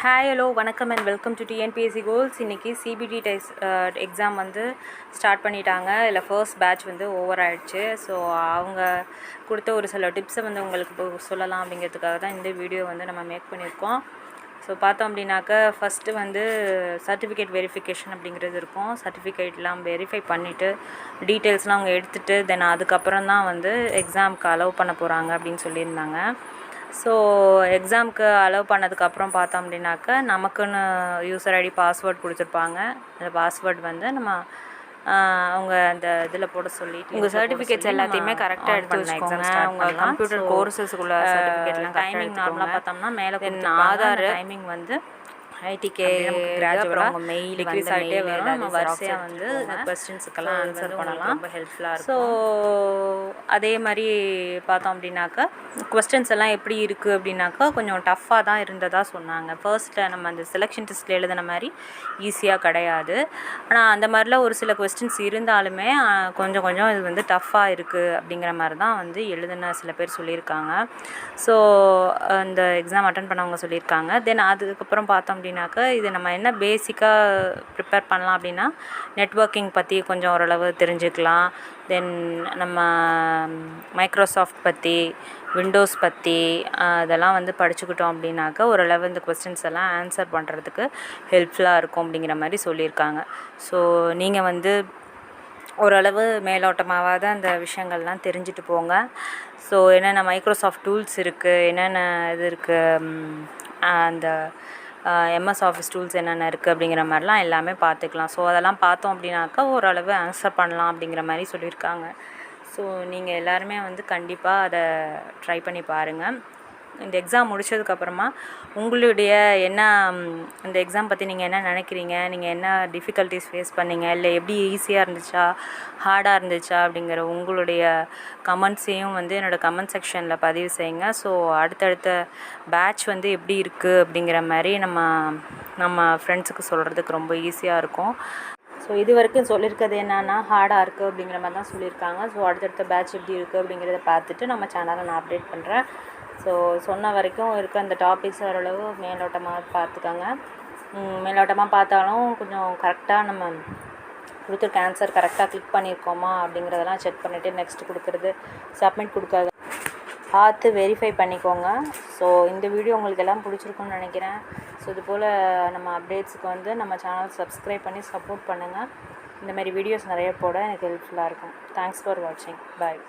Hi hello வணக்கம் and welcome to TNPSC goals. இன்றைக்கி CBT exam வந்து ஸ்டார்ட் பண்ணிட்டாங்க. இதில் ஃபர்ஸ்ட் பேட்ச் வந்து ஓவர் ஆகிடுச்சு. ஸோ அவங்க கொடுத்த ஒரு சில டிப்ஸை வந்து உங்களுக்கு சொல்லலாம் அப்படிங்கிறதுக்காக தான் இந்த வீடியோ வந்து நம்ம மேக் பண்ணியிருக்கோம். ஸோ பார்த்தோம் அப்படின்னாக்கா ஃபஸ்ட்டு வந்து சர்டிஃபிகேட் வெரிஃபிகேஷன் அப்படிங்கிறது இருக்கும். சர்டிஃபிகேட்லாம் வெரிஃபை பண்ணிவிட்டு டீட்டெயில்ஸ்லாம் அவங்க எடுத்துகிட்டு தென் அதுக்கப்புறம் தான் வந்து எக்ஸாமுக்கு அலோவ் பண்ண போகிறாங்க அப்படின்னு சொல்லியிருந்தாங்க. ஸோ எக்ஸாமுக்கு அலோவ் பண்ணதுக்கப்புறம் பார்த்தோம் அப்படின்னாக்கா நமக்குன்னு யூசர் ஐடி பாஸ்வேர்ட் கொடுத்துருப்பாங்க. அந்த பாஸ்வேர்ட் வந்து நம்ம அவங்க அந்த இதில் போட சொல்லிட்டு உங்கள் சர்டிஃபிகேட்ஸ் எல்லாத்தையுமே கரெக்டாக எடுத்து வச்சுக்கோங்க. உங்கள் கம்ப்யூட்டர் கோர்சஸ்க்குள்ள சர்டிஃபிகேட்லாம் டைமிங் நார்மலாக பார்த்தோம்னா மேலே ஆதார் டைமிங் வந்து ஐடிகே கிராஜுவேட் அவங்க மெயில் டிக்ரீஸ் ஆகிட்டே வரும். நம்ம வரிசையாக வந்து கொஸ்டின்ஸுக்கெல்லாம் ஆன்சர் பண்ணலாம். ரொம்ப ஹெல்ப்ஃபுல்லாக இருக்கும். ஸோ அதே மாதிரி பார்த்தோம் அப்படின்னாக்கா கொஸ்டின்ஸ் எல்லாம் எப்படி இருக்குது அப்படின்னாக்கா கொஞ்சம் டஃப்பாக தான் இருந்ததாக சொன்னாங்க. ஃபர்ஸ்ட்டில் நம்ம அந்த செலெக்ஷன் டெஸ்ட்டில் எழுதின மாதிரி ஈஸியாக கிடையாது. ஆனால் அந்த மாதிரிலாம் ஒரு சில கொஸ்டின்ஸ் இருந்தாலுமே கொஞ்சம் கொஞ்சம் இது வந்து டஃப்பாக இருக்குது அப்படிங்கிற மாதிரி தான் வந்து எழுதின சில பேர் சொல்லியிருக்காங்க. ஸோ அந்த எக்ஸாம் அட்டன் பண்ணவங்க சொல்லியிருக்காங்க. தென் அதுக்கப்புறம் பார்த்தோம் அப்படின்னாக்கா இது நம்ம என்ன பேசிக்காக ப்ரிப்பேர் பண்ணலாம் அப்படின்னா நெட்வொர்க்கிங் பற்றி கொஞ்சம் ஓரளவு தெரிஞ்சுக்கலாம். தென் நம்ம மைக்ரோசாஃப்ட் பற்றி விண்டோஸ் பற்றி அதெல்லாம் வந்து படிச்சுக்கிட்டோம் அப்படின்னாக்கா ஓரளவு இந்த கொஸ்டின்ஸ் எல்லாம் ஆன்சர் பண்ணுறதுக்கு ஹெல்ப்ஃபுல்லாக இருக்கும் அப்படிங்கிற மாதிரி சொல்லியிருக்காங்க. ஸோ நீங்கள் வந்து ஓரளவு மேலோட்டமாவது அந்த விஷயங்கள்லாம் தெரிஞ்சுட்டு போங்க. ஸோ என்னென்ன மைக்ரோசாஃப்ட் டூல்ஸ் இருக்குது, என்னென்ன இது இருக்குது, அந்த எம்எஸ் ஆஃபீஸ் டூல்ஸ் என்னென்ன இருக்குது அப்படிங்கிற மாதிரிலாம் எல்லாமே பார்த்துக்கலாம். ஸோ அதெல்லாம் பார்த்தோம் அப்படின்னாக்கா ஓரளவு ஆன்சர் பண்ணலாம் அப்படிங்கிற மாதிரி சொல்லியிருக்காங்க. ஸோ நீங்கள் எல்லாருமே வந்து கண்டிப்பாக அதை ட்ரை பண்ணி பாருங்கள். இந்த எக்ஸாம் முடித்ததுக்கப்புறமா உங்களுடைய என்ன இந்த எக்ஸாம் பற்றி நீங்கள் என்ன நினைக்கிறீங்க, நீங்கள் என்ன டிஃபிகல்ட்டிஸ் ஃபேஸ் பண்ணீங்க, இல்லை எப்படி ஈஸியாக இருந்துச்சா ஹார்டாக இருந்துச்சா அப்படிங்கிற உங்களுடைய கமெண்ட்ஸையும் வந்து என்னோடய கமெண்ட் செக்ஷனில் பதிவு செய்யுங்க. ஸோ அடுத்தடுத்த பேட்ச் வந்து எப்படி இருக்குது அப்படிங்கிற மாதிரி நம்ம ஃப்ரெண்ட்ஸுக்கு சொல்கிறதுக்கு ரொம்ப ஈஸியாக இருக்கும். ஸோ இது வரைக்கும் சொல்லியிருக்கிறது என்னென்னா ஹார்டாக இருக்குது அப்படிங்கிற மாதிரி தான் சொல்லியிருக்காங்க. ஸோ அடுத்தடுத்த பேட்ச் எப்படி இருக்குது அப்படிங்கிறத பார்த்துட்டு நம்ம சேனலை நான் அப்டேட் பண்ணுறேன். ஸோ சொன்ன வரைக்கும் இருக்க அந்த டாபிக்ஸ் ஓரளவு மேலோட்டமாக பார்த்துக்கோங்க. மேலோட்டமாக பார்த்தாலும் கொஞ்சம் கரெக்டாக நம்ம கொடுத்துருக்க ஆன்சர் கரெக்டாக கிளிக் பண்ணியிருக்கோமா அப்படிங்கிறதெல்லாம் செக் பண்ணிவிட்டு நெக்ஸ்ட் கொடுக்குறது சப்மிட் கொடுக்காத பார்த்து வெரிஃபை பண்ணிக்கோங்க. ஸோ இந்த வீடியோ உங்களுக்கு எல்லாம் பிடிச்சிருக்குன்னு நினைக்கிறேன். ஸோ இது போல் நம்ம அப்டேட்ஸுக்கு வந்து நம்ம சேனல் சப்ஸ்கிரைப் பண்ணி சப்போர்ட் பண்ணுங்கள். இந்த மாதிரி வீடியோஸ் நிறைய போட எனக்கு ஹெல்ப்ஃபுல்லாக இருக்கும். தேங்க்ஸ் ஃபார் வாட்சிங். பாய்.